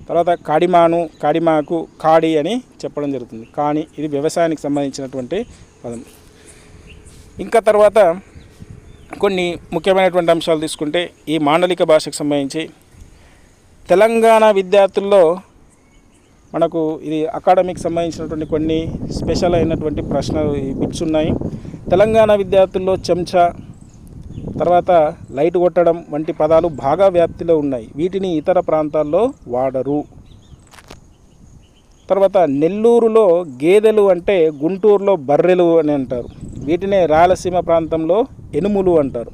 తర్వాత కాడిమాను, కాడిమాకు, కాడి అని చెప్పడం జరుగుతుంది. కాణి ఇది వ్యవసాయానికి సంబంధించినటువంటి పదం. ఇంకా తర్వాత కొన్ని ముఖ్యమైనటువంటి అంశాలు తీసుకుంటే ఈ మాండలిక భాషకు సంబంధించి తెలంగాణ విద్యార్థుల్లో మనకు ఇది అకాడమిక్ సంబంధించినటువంటి కొన్ని స్పెషల్ అయినటువంటి ప్రశ్నలు బిట్స్ ఉన్నాయి. తెలంగాణ విద్యార్థుల్లో చెంచా, తర్వాత లైట్ కొట్టడం వంటి పదాలు బాగా వ్యాప్తిలో ఉన్నాయి. వీటిని ఇతర ప్రాంతాల్లో వాడరు. తర్వాత నెల్లూరులో గేదెలు అంటే గుంటూరులో బర్రెలు అని అంటారు. వీటినే రాయలసీమ ప్రాంతంలో ఎనుములు అంటారు.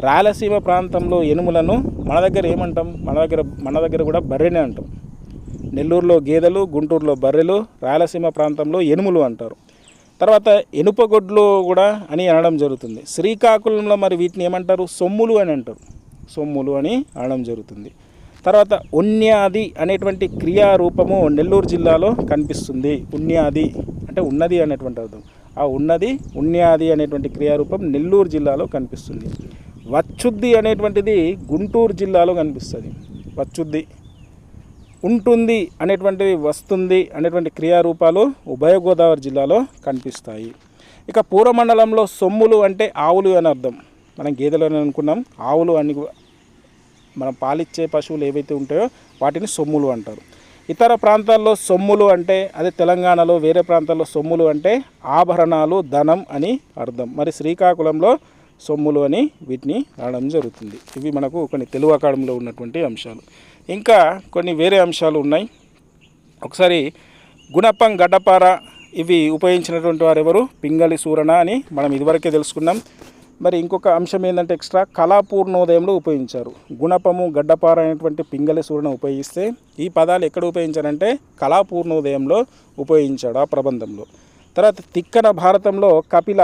రాయలసీమ ప్రాంతంలో ఎనుములను మన దగ్గర ఏమంటాం? మన దగ్గర కూడా బర్రెనే అంటాం. నెల్లూరులో గేదెలు, గుంటూరులో బర్రెలు, రాయలసీమ ప్రాంతంలో ఎనుములు అంటారు. తర్వాత ఎనుపగొడ్లు కూడా అని అనడం జరుగుతుంది. శ్రీకాకుళంలో మరి వీటిని ఏమంటారు? సొమ్ములు అని అంటారు. సొమ్ములు అని అనడం జరుగుతుంది. తర్వాత ఉన్యాది అనేటువంటి క్రియారూపము నెల్లూరు జిల్లాలో కనిపిస్తుంది. ఉన్యాది అంటే ఉన్నది అనేటువంటి అర్థం. ఆ ఉన్నది, ఉన్యాది అనేటువంటి క్రియారూపం నెల్లూరు జిల్లాలో కనిపిస్తుంది. వచ్చుద్ది అనేటువంటిది గుంటూరు జిల్లాలో కనిపిస్తుంది. వచ్చుద్ది. ఉంటుంది అనేటువంటిది, వస్తుంది అనేటువంటి క్రియారూపాలు ఉభయ గోదావరి జిల్లాలో కనిపిస్తాయి. ఇక పూర్వమండలంలో సొమ్ములు అంటే ఆవులు అని అర్థం. మనం గేదెలు అని అనుకున్నాం. ఆవులు అని మనం పాలిచ్చే పశువులు ఏవైతే ఉంటాయో వాటిని సొమ్ములు అంటారు. ఇతర ప్రాంతాల్లో సొమ్ములు అంటే, అదే తెలంగాణలో వేరే ప్రాంతాల్లో సొమ్ములు అంటే ఆభరణాలు, ధనం అని అర్థం. మరి శ్రీకాకుళంలో సొమ్ములు అని వీటిని అనడం జరుగుతుంది. ఇవి మనకు కొన్ని తెలుగు అకాడమీలో ఉన్నటువంటి అంశాలు. ఇంకా కొన్ని వేరే అంశాలు ఉన్నాయి. ఒకసారి గుణపం, గడ్డపార ఇవి ఉపయోగించినటువంటి వారు ఎవరు? పింగళి సూరణ అని మనం ఇదివరకే తెలుసుకున్నాం. మరి ఇంకొక అంశం ఏంటంటే ఎక్స్ట్రా కళాపూర్ణోదయంలో ఉపయోగించారు. గుణపము, గడ్డపార అనేటువంటి పింగళి సూరణ ఉపయోగిస్తే ఈ పదాలు ఎక్కడ ఉపయోగించారంటే కళాపూర్ణోదయంలో ఉపయోగించాడు ఆ ప్రబంధంలో. తర్వాత తిక్కన భారతంలో కపిల,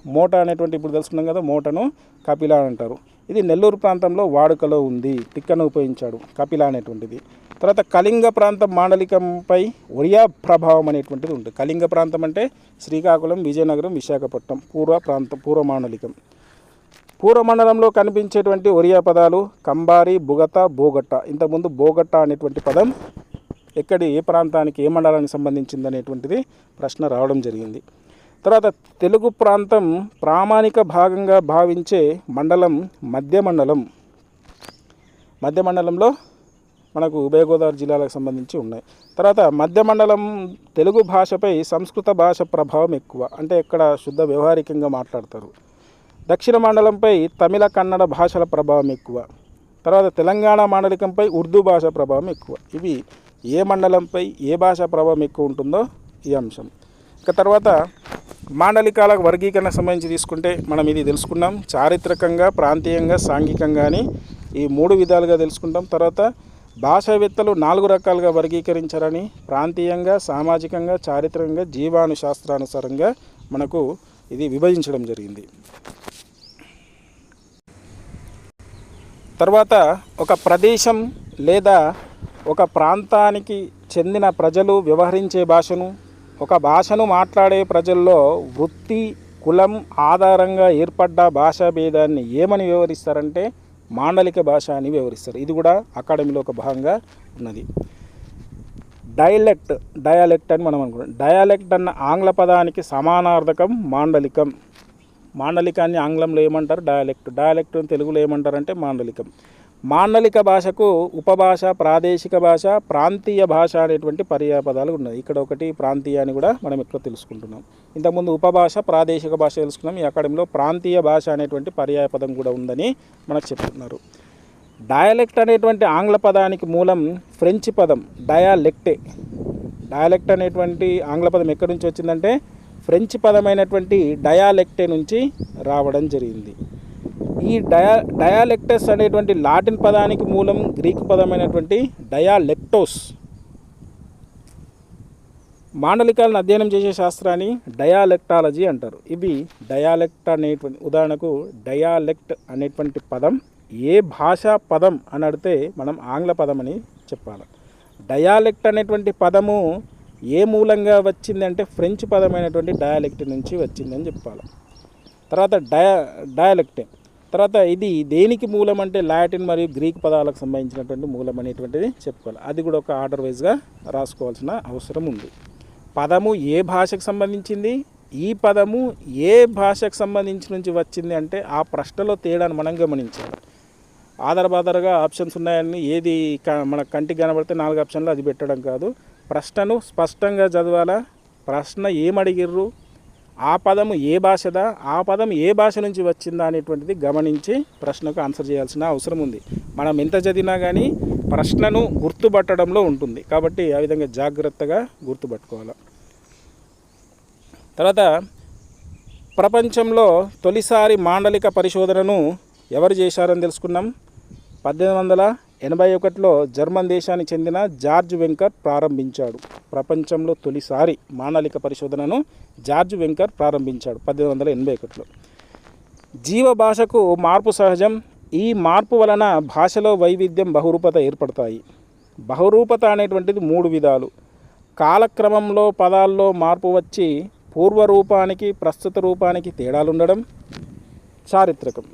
మోట అనేటువంటి ఇప్పుడు తెలుసుకున్నాం కదా, మోటను కపిల అంటారు. ఇది నెల్లూరు ప్రాంతంలో వాడుకలో ఉంది. తిక్కన ఉపయోగించాడు కపిల అనేటువంటిది. తర్వాత కళింగ ప్రాంతం మాండలికంపై ఒరియా ప్రభావం అనేటువంటిది ఉంటుంది. కళింగ ప్రాంతం అంటే శ్రీకాకుళం, విజయనగరం, విశాఖపట్నం పూర్వ మాండలికం. పూర్వమండలంలో కనిపించేటువంటి ఒరియా పదాలు కంబారి, బుగత, బోగట్ట. ఇంతకుముందు బోగట్ట అనేటువంటి పదం ఏ ప్రాంతానికి, ఏ మండలానికి సంబంధించింది అనేటువంటిది ప్రశ్న రావడం జరిగింది. తర్వాత తెలుగు ప్రాంతం ప్రామాణిక భాగంగా భావించే మండలం మధ్య మండలం. మధ్య మండలంలో మనకు ఉభయ గోదావరి జిల్లాలకు సంబంధించి ఉన్నాయి. తర్వాత మధ్య మండలం తెలుగు భాషపై సంస్కృత భాష ప్రభావం ఎక్కువ, అంటే ఇక్కడ శుద్ధ వ్యవహారికంగా మాట్లాడతారు. దక్షిణ మండలంపై తమిళ, కన్నడ భాషల ప్రభావం ఎక్కువ. తర్వాత తెలంగాణ మాండలికంపై ఉర్దూ భాష ప్రభావం ఎక్కువ. ఇవి ఏ మండలంపై ఏ భాష ప్రభావం ఎక్కువ ఉంటుందో ఈ అంశం. ఇక తర్వాత మాండలికాల వర్గీకరణ సంబంధించి తీసుకుంటే మనం ఇది తెలుసుకున్నాం. చారిత్రకంగా, ప్రాంతీయంగా, సాంఘికంగా అని ఈ 3 విధాలుగా తెలుసుకుంటాం. తర్వాత భాషావేత్తలు 4 రకాలుగా వర్గీకరించారని, ప్రాంతీయంగా, సామాజికంగా, చారిత్రకంగా, జీవాణుశాస్త్రానుసారంగా మనకు ఇది విభజించడం జరిగింది. తర్వాత ఒక ప్రదేశం లేదా ఒక ప్రాంతానికి చెందిన ప్రజలు వ్యవహరించే భాషను, ఒక భాషను మాట్లాడే ప్రజల్లో వృత్తి, కులం ఆధారంగా ఏర్పడ్డ భాషా భేదాన్ని ఏమని వివరిస్తారంటే మాండలిక భాష అని వివరిస్తారు. ఇది కూడా అకాడమీలో ఒక భాగంగా ఉన్నది. డయాలెక్ట్ అని మనం అనుకుంటాం. డయాలెక్ట్ అన్న ఆంగ్ల పదానికి సమానార్థకం మాండలికం. మాండలికాన్ని ఆంగ్లంలో ఏమంటారు? డయాలెక్ట్ తెలుగులో ఏమంటారంటే మాండలికం. మాండలిక భాషకు ఉపభాష, ప్రాదేశిక భాష, ప్రాంతీయ భాష అనేటువంటి పర్యాపదాలు ఉన్నాయి. ఇక్కడ ఒకటి ప్రాంతీయ అని కూడా మనం ఎక్కువ తెలుసుకుంటున్నాం. ఇంతకుముందు ఉపభాష, ప్రాదేశిక భాష తెలుసుకున్నాం. ఈ అకాడమీలో ప్రాంతీయ భాష అనేటువంటి పర్యాయపదం కూడా ఉందని మనకు చెప్తున్నారు. డయాలెక్ట్ అనేటువంటి ఆంగ్ల పదానికి మూలం ఫ్రెంచ్ పదం డయాలెక్టే. డయాలెక్ట్ అనేటువంటి ఆంగ్ల పదం ఎక్కడి నుంచి వచ్చిందంటే ఫ్రెంచ్ పదమైనటువంటి డయాలెక్టే నుంచి రావడం జరిగింది. ఈ డయాలెక్టస్ అనేటువంటి లాటిన్ పదానికి మూలం గ్రీకు పదమైనటువంటి డయాలెక్టోస్. మాండలికాలను అధ్యయనం చేసే శాస్త్రాన్ని డయాలెక్టాలజీ అంటారు. ఇవి డయాలెక్ట్ అనేటువంటి, ఉదాహరణకు డయాలెక్ట్ అనేటువంటి పదం ఏ భాషా పదం అని అడిగితే మనం ఆంగ్ల పదం అని చెప్పాలి. డయాలెక్ట్ అనేటువంటి పదము ఏ మూలంగా వచ్చిందంటే ఫ్రెంచ్ పదమైనటువంటి డయాలెక్ట్ నుంచి వచ్చిందని చెప్పాలి. తర్వాత డయాలెక్టే. తర్వాత ఇది దేనికి మూలం అంటే లాటిన్ మరియు గ్రీక్ పదాలకు సంబంధించినటువంటి మూలం అనేటువంటిది చెప్పుకోవాలి. అది కూడా ఒక ఆర్డర్ వైజ్గా రాసుకోవాల్సిన అవసరం ఉంది. పదము ఏ భాషకు సంబంధించింది, ఈ పదము ఏ భాషకు సంబంధించి నుంచి వచ్చింది అంటే ఆ ప్రశ్నలో తేడాను మనం గమనించాలి. ఆధారబాధారగా ఆప్షన్స్ ఉన్నాయని ఏది మన కంటికి కనబడితే 4 ఆప్షన్లు అది పెట్టడం కాదు. ప్రశ్నను స్పష్టంగా చదవాలా, ప్రశ్న ఏమడిగిర్రు, ఆ పదము ఏ భాషదా, ఆ పదం ఏ భాష నుంచి వచ్చిందా అనేటువంటిది గమనించి ప్రశ్నకు ఆన్సర్ చేయాల్సిన అవసరం ఉంది. మనం ఎంత చదివినా కానీ ప్రశ్నను గుర్తుపట్టడంలో ఉంటుంది. కాబట్టి ఆ విధంగా జాగ్రత్తగా గుర్తుపట్టుకోవాలి. తర్వాత ప్రపంచంలో తొలిసారి మాండలిక పరిశోధనను ఎవరు చేశారని తెలుసుకున్నాం. 1881లో జర్మన్ దేశానికి చెందిన జార్జ్ వెంకర్ ప్రారంభించాడు. ప్రపంచంలో తొలిసారి మాండలిక పరిశోధనను జార్జ్ వెంకర్ ప్రారంభించాడు 1881లో. జీవ భాషకు మార్పు సహజం. ఈ మార్పు వలన భాషలో వైవిధ్యం, బహురూపత ఏర్పడతాయి. బహురూపత అనేటువంటిది 3 విధాలు. కాలక్రమంలో పదాల్లో మార్పు వచ్చి పూర్వరూపానికి ప్రస్తుత రూపానికి తేడాలుండడం. చారిత్రకం.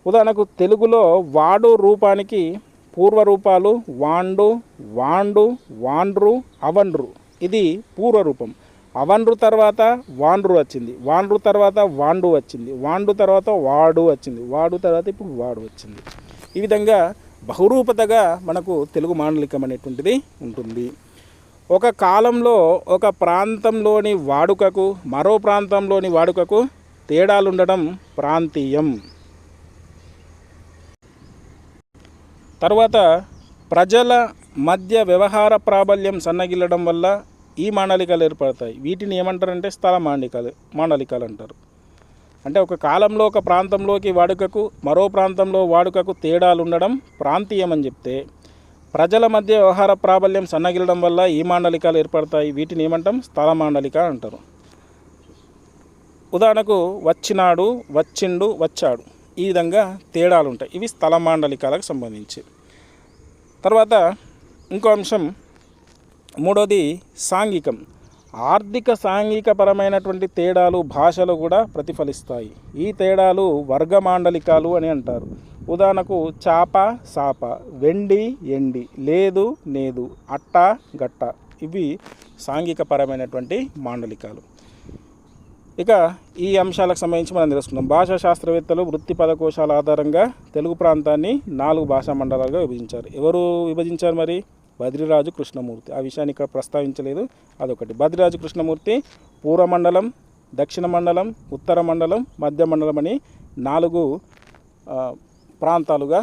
ఉదాహరణకు తెలుగులో వాడు రూపానికి పూర్వరూపాలు వాండు, వాండు, వాండ్రు, అవండ్రు. ఇది పూర్వరూపం. అవండ్రు తర్వాత వాండ్రు వచ్చింది, వాండ్రు తర్వాత వాండు వచ్చింది, వాండు తర్వాత వాడు వచ్చింది, వాడు తర్వాత ఇప్పుడు వాడు వచ్చింది. ఈ విధంగా బహురూపతగా మనకు తెలుగు మాండలికం అనేటువంటిది ఉంటుంది. ఒక కాలంలో ఒక ప్రాంతంలోని వాడుకకు మరో ప్రాంతంలోని వాడుకకు తేడాలుండడం ప్రాంతీయం. తర్వాత ప్రజల మధ్య వ్యవహార ప్రాబల్యం సన్నగిల్లడం వల్ల ఈ మాండలికాలు ఏర్పడతాయి. వీటిని ఏమంటారంటే స్థల మాండలికాలు అంటారు. అంటే ఒక కాలంలో ఒక ప్రాంతంలోకి వాడుకకు మరో ప్రాంతంలో వాడుకకు తేడాలు ఉండడం ప్రాంతీయం అని చెప్తే, ప్రజల మధ్య వ్యవహార ప్రాబల్యం సన్నగిల్లడం వల్ల ఈ మాండలికాలు ఏర్పడతాయి. వీటిని ఏమంటాం? స్థల మాండలిక అంటారు. ఉదాహరణకు వచ్చినాడు, వచ్చిండు, వచ్చాడు. ఈ విధంగా తేడాలు ఉంటాయి. ఇవి స్థల మాండలికాలకు సంబంధించి. తర్వాత ఇంకో అంశం మూడోది సాంఘికం. ఆర్థిక సాంఘికపరమైనటువంటి తేడాలు భాషలో కూడా ప్రతిఫలిస్తాయి. ఈ తేడాలు వర్గ మాండలికాలు అని అంటారు. ఉదాహరణకు చాప, సాప, వెండి, ఎండి, లేదు, నేదు, అట్ట, గట్ట. ఇవి సాంఘికపరమైనటువంటి మాండలికాలు. ఇక ఈ అంశాలకు సంబంధించి మనం తెలుసుకుందాం. భాషా శాస్త్రవేత్తలు వృత్తి పదకోశాల ఆధారంగా తెలుగు ప్రాంతాన్ని 4 భాషా మండలాలుగా విభజించారు. ఎవరు విభజించారు మరి? బద్రిరాజు కృష్ణమూర్తి. ఆ విషయాన్ని ఇక్కడ ప్రస్తావించలేదు, అదొకటి. బద్రిరాజు కృష్ణమూర్తి పూర్వ మండలం, దక్షిణ మండలం, ఉత్తర మండలం, మధ్య మండలం అని 4 ప్రాంతాలుగా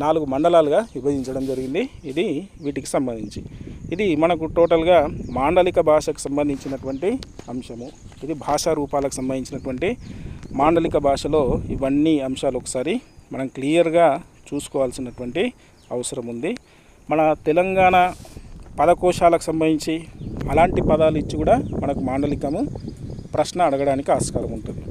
4 మండలాలుగా విభజించడం జరిగింది. ఇది వీటికి సంబంధించి. ఇది మనకు టోటల్గా మాండలిక భాషకు సంబంధించినటువంటి అంశము. ఇది భాషా రూపాలకు సంబంధించినటువంటి మాండలిక భాషలో ఇవన్నీ అంశాలు ఒకసారి మనం క్లియర్గా చూసుకోవాల్సినటువంటి అవసరం ఉంది. మన తెలంగాణ పదకోశాలకు సంబంధించి అలాంటి పదాలు ఇచ్చి కూడా మనకు మాండలికము ప్రశ్న అడగడానికి ఆస్కారం ఉంటుంది.